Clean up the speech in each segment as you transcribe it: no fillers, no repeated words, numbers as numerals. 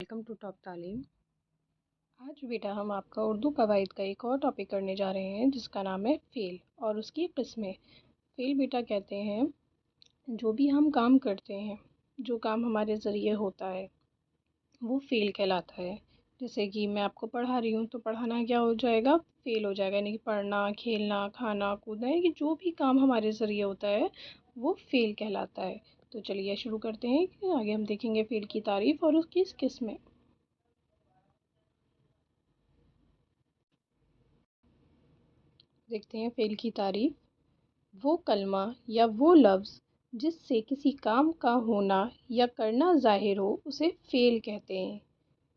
Welcome to top تعلیم۔ آج بیٹا ہم آپ کا اردو قواعد کا ایک اور ٹاپک کرنے جا رہے ہیں جس کا نام ہے فعل اور اس کی قسمیں۔ فعل بیٹا کہتے ہیں جو بھی ہم کام کرتے ہیں، جو کام ہمارے ذریعے ہوتا ہے وہ فعل کہلاتا ہے۔ جیسے کہ میں آپ کو پڑھا رہی ہوں تو پڑھانا کیا ہو جائے گا؟ فعل ہو جائے گا، یعنی کہ پڑھنا، کھیلنا، کھانا، کودنا، یعنی کہ جو بھی کام ہمارے ذریعے ہوتا ہے وہ فعل کہلاتا ہے۔ تو چلیے شروع کرتے ہیں کہ آگے ہم دیکھیں گے فعل کی تعریف اور اس کی قسمیں۔ دیکھتے ہیں فعل کی تعریف۔ وہ کلمہ یا وہ لفظ جس سے کسی کام کا ہونا یا کرنا ظاہر ہو اسے فعل کہتے ہیں۔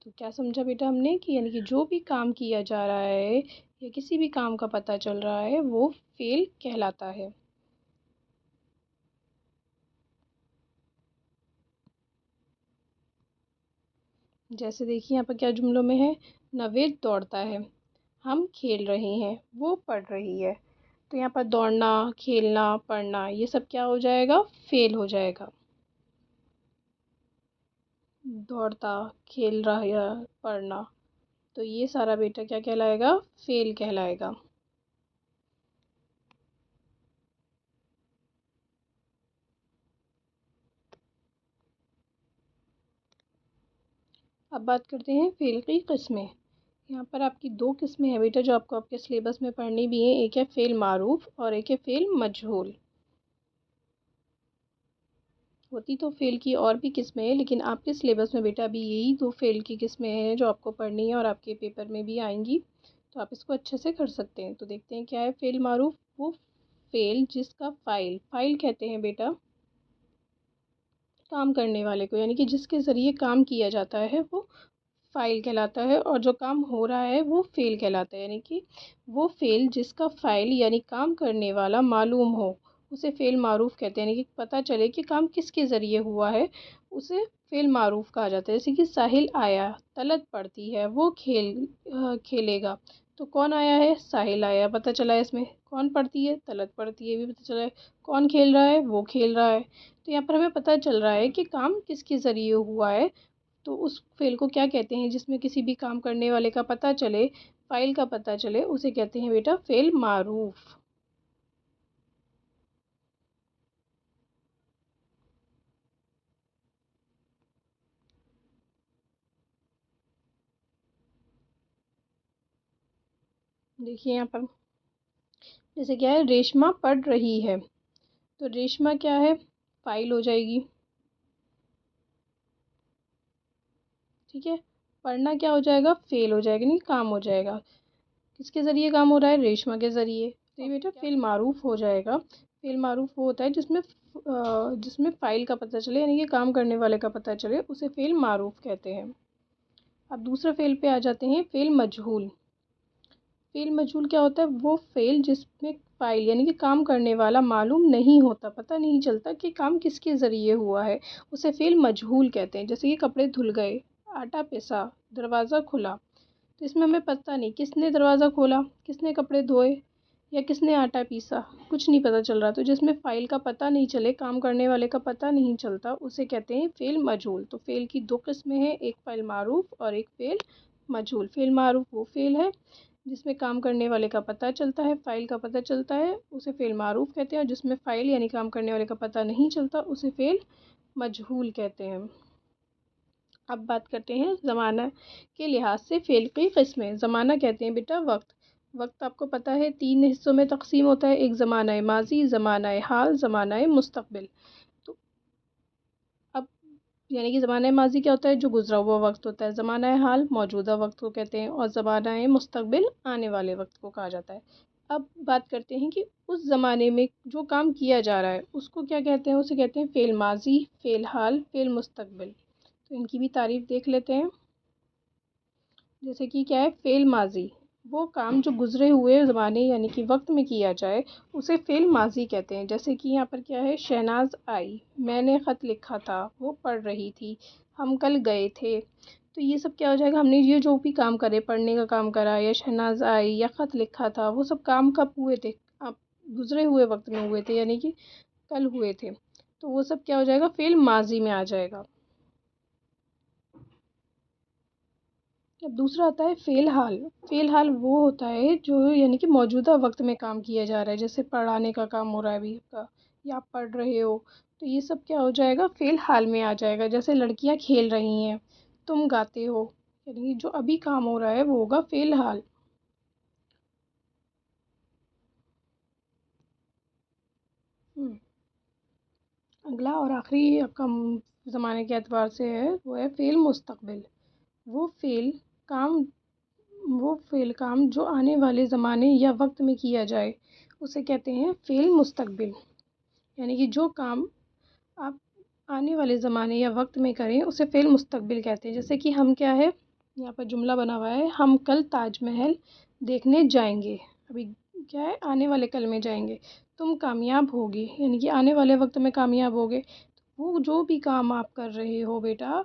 تو کیا سمجھا بیٹا ہم نے کہ یعنی کہ جو بھی کام کیا جا رہا ہے یا کسی بھی کام کا پتہ چل رہا ہے وہ فعل کہلاتا ہے۔ جیسے دیکھیے یہاں پر کیا جملوں میں ہے، نوید دوڑتا ہے، ہم کھیل رہے ہیں، وہ پڑھ رہی ہے۔ تو یہاں پر دوڑنا، کھیلنا، پڑھنا یہ سب کیا ہو جائے گا؟ فعل ہو جائے گا۔ دوڑتا، کھیل رہا یا پڑھنا، تو یہ سارا بیٹا کیا کہلائے گا؟ فعل کہلائے گا۔ اب بات کرتے ہیں فعل کی قسمیں۔ یہاں پر آپ کی دو قسمیں ہیں بیٹا جو آپ کو آپ کے سلیبس میں پڑھنی بھی ہیں، ایک ہے فعل معروف اور ایک ہے فعل مجہول۔ ہوتی تو فعل کی اور بھی قسمیں ہیں لیکن آپ کے سلیبس میں بیٹا بھی یہی دو فعل کی قسمیں ہیں جو آپ کو پڑھنی ہیں اور آپ کے پیپر میں بھی آئیں گی، تو آپ اس کو اچھے سے کر سکتے ہیں۔ تو دیکھتے ہیں کیا ہے فعل معروف۔ وہ فعل جس کا فاعل کہتے ہیں بیٹا کام کرنے والے کو، یعنی کہ جس کے ذریعے کام کیا جاتا ہے وہ فاعل کہلاتا ہے، اور جو کام ہو رہا ہے وہ فعل کہلاتا ہے۔ یعنی کہ وہ فعل جس کا فاعل یعنی کام کرنے والا معلوم ہو اسے فعل معروف کہتے ہیں، یعنی کہ پتہ چلے کہ کام کس کے ذریعے ہوا ہے اسے فعل معروف کہا جاتا ہے۔ جیسے کہ ساحل آیا، طلعت پڑھتی ہے، وہ کھیلے گا۔ تو کون آیا ہے؟ ساحل آیا، پتہ چلا ہے اس میں۔ کون پڑھتی ہے؟ طلعت پڑھتی ہے، بھی پتہ چلا ہے۔ کون کھیل رہا ہے؟ وہ کھیل رہا ہے۔ تو یہاں پر ہمیں پتہ چل رہا ہے کہ کام کس کے ذریعے ہوا ہے، تو اس فعل کو کیا کہتے ہیں؟ جس میں کسی بھی کام کرنے والے کا پتہ چلے، فاعل کا پتہ چلے، اسے کہتے ہیں بیٹا فعل معروف۔ دیکھیے یہاں پر جیسے کیا ہے، ریشمہ پڑھ رہی ہے، تو ریشمہ کیا ہے؟ فاعل ہو جائے گی، ٹھیک ہے۔ پڑھنا کیا ہو جائے گا؟ فعل ہو جائے گا، نہیں کام ہو جائے گا۔ کس کے ذریعے کام ہو رہا ہے؟ ریشمہ کے ذریعے۔ تو یہ بیٹا فعل معروف ہو جائے گا۔ فعل معروف وہ ہوتا ہے جس میں فاعل کا پتہ چلے، یعنی کہ کام کرنے والے کا پتہ چلے، اسے فعل معروف کہتے ہیں۔ اب دوسرے فعل پہ آ جاتے ہیں، فعل مجہول۔ فعل مجہول کیا ہوتا ہے؟ وہ فعل جس میں فاعل یعنی کہ کام کرنے والا معلوم نہیں ہوتا، پتہ نہیں چلتا کہ کام کس کے ذریعے ہوا ہے، اسے فعل مجہول کہتے ہیں۔ جیسے کہ کپڑے دھل گئے، آٹا پسا، دروازہ کھلا۔ تو اس میں ہمیں پتہ نہیں کس نے دروازہ کھولا، کس نے کپڑے دھوئے یا کس نے آٹا پیسا، کچھ نہیں پتہ چل رہا۔ تو جس میں فاعل کا پتہ نہیں چلے، کام کرنے والے کا پتہ نہیں چلتا، اسے کہتے ہیں فعل مجہول۔ تو فعل کی دو قسمیں ہیں، ایک فعل معروف اور ایک فعل مجہول۔ فعل معروف وہ فعل ہے جس میں کام کرنے والے کا پتہ چلتا ہے، فاعل کا پتہ چلتا ہے، اسے فعل معروف کہتے ہیں، اور جس میں فاعل یعنی کام کرنے والے کا پتہ نہیں چلتا اسے فعل مجہول کہتے ہیں۔ اب بات کرتے ہیں زمانہ کے لحاظ سے فعل کی قسمیں۔ زمانہ کہتے ہیں بیٹا وقت۔ وقت آپ کو پتہ ہے 3 حصوں میں تقسیم ہوتا ہے، ایک زمانہ ماضی، زمانہ حال، زمانہ مستقبل۔ تو اب یعنی کہ زمانہ ماضی کیا ہوتا ہے؟ جو گزرا ہوا وقت ہوتا ہے۔ زمانہ حال موجودہ وقت کو کہتے ہیں، اور زمانہ مستقبل آنے والے وقت کو کہا جاتا ہے۔ اب بات کرتے ہیں کہ اس زمانے میں جو کام کیا جا رہا ہے اس کو کیا کہتے ہیں؟ اسے کہتے ہیں فعل ماضی، فعل حال، فعل مستقبل۔ تو ان کی بھی تعریف دیکھ لیتے ہیں۔ جیسے کہ کیا ہے؟ فعل ماضی وہ کام جو گزرے ہوئے زمانے یعنی کہ وقت میں کیا جائے اسے فعل ماضی کہتے ہیں۔ جیسے کہ یہاں پر کیا ہے؟ شہناز آئی، میں نے خط لکھا تھا، وہ پڑھ رہی تھی، ہم کل گئے تھے۔ تو یہ سب کیا ہو جائے گا؟ ہم نے یہ جو بھی کام کرے، پڑھنے کا کام کرا یا شہناز آئی یا خط لکھا تھا، وہ سب کام کب ہوئے تھے؟ اب گزرے ہوئے وقت میں ہوئے تھے، یعنی کہ کل ہوئے تھے۔ تو وہ سب کیا ہو جائے گا؟ فعل ماضی میں آ جائے گا۔ اب دوسرا آتا ہے فعل حال. فعل حال وہ ہوتا ہے جو یعنی کہ موجودہ وقت میں کام کیا جا رہا ہے، جیسے پڑھانے کا کام ہو رہا ہے ابھی آپ کا، یا آپ پڑھ رہے ہو، تو یہ سب کیا ہو جائے گا، فعل حال میں آ جائے گا. جیسے لڑکیاں کھیل رہی ہیں، تم گاتے ہو، یعنی جو ابھی کام ہو رہا ہے وہ ہوگا فعل حال. ہم، اگلا اور آخری آپ کا زمانے کے اعتبار سے ہے، وہ ہے فعل مستقبل. وہ فعل کام وہ فعل کام جو آنے والے زمانے یا وقت میں کیا جائے اسے کہتے ہیں فعل مستقبل. یعنی کہ جو کام آپ آنے والے زمانے یا وقت میں کریں اسے فعل مستقبل کہتے ہیں. جیسے کہ ہم کیا ہے، یہاں پر جملہ بنا ہوا ہے، ہم کل تاج محل دیکھنے جائیں گے. ابھی کیا ہے، آنے والے کل میں جائیں گے. تم کامیاب ہوگی، یعنی کہ آنے والے وقت میں کامیاب ہوگے. وہ جو بھی کام آپ کر رہے ہو بیٹا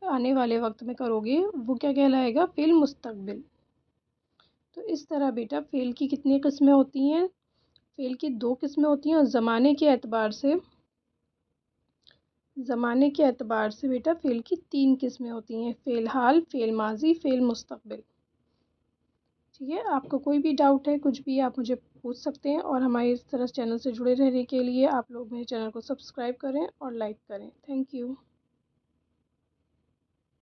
آنے والے وقت میں کرو گے وہ کیا کہلائے گا، فعل مستقبل. تو اس طرح بیٹا فعل کی کتنی قسمیں ہوتی ہیں، فعل کی 2 قسمیں ہوتی ہیں، اور زمانے کے اعتبار سے بیٹا فعل کی 3 قسمیں ہوتی ہیں، فعل حال، فعل ماضی، فعل مستقبل. ٹھیک ہے، آپ کو کوئی بھی ڈاؤٹ ہے کچھ بھی آپ مجھے پوچھ سکتے ہیں، اور ہمارے اس طرح چینل سے جڑے رہنے کے لیے آپ لوگ میرے چینل کو سبسکرائب کریں اور لائک کریں. Thank you.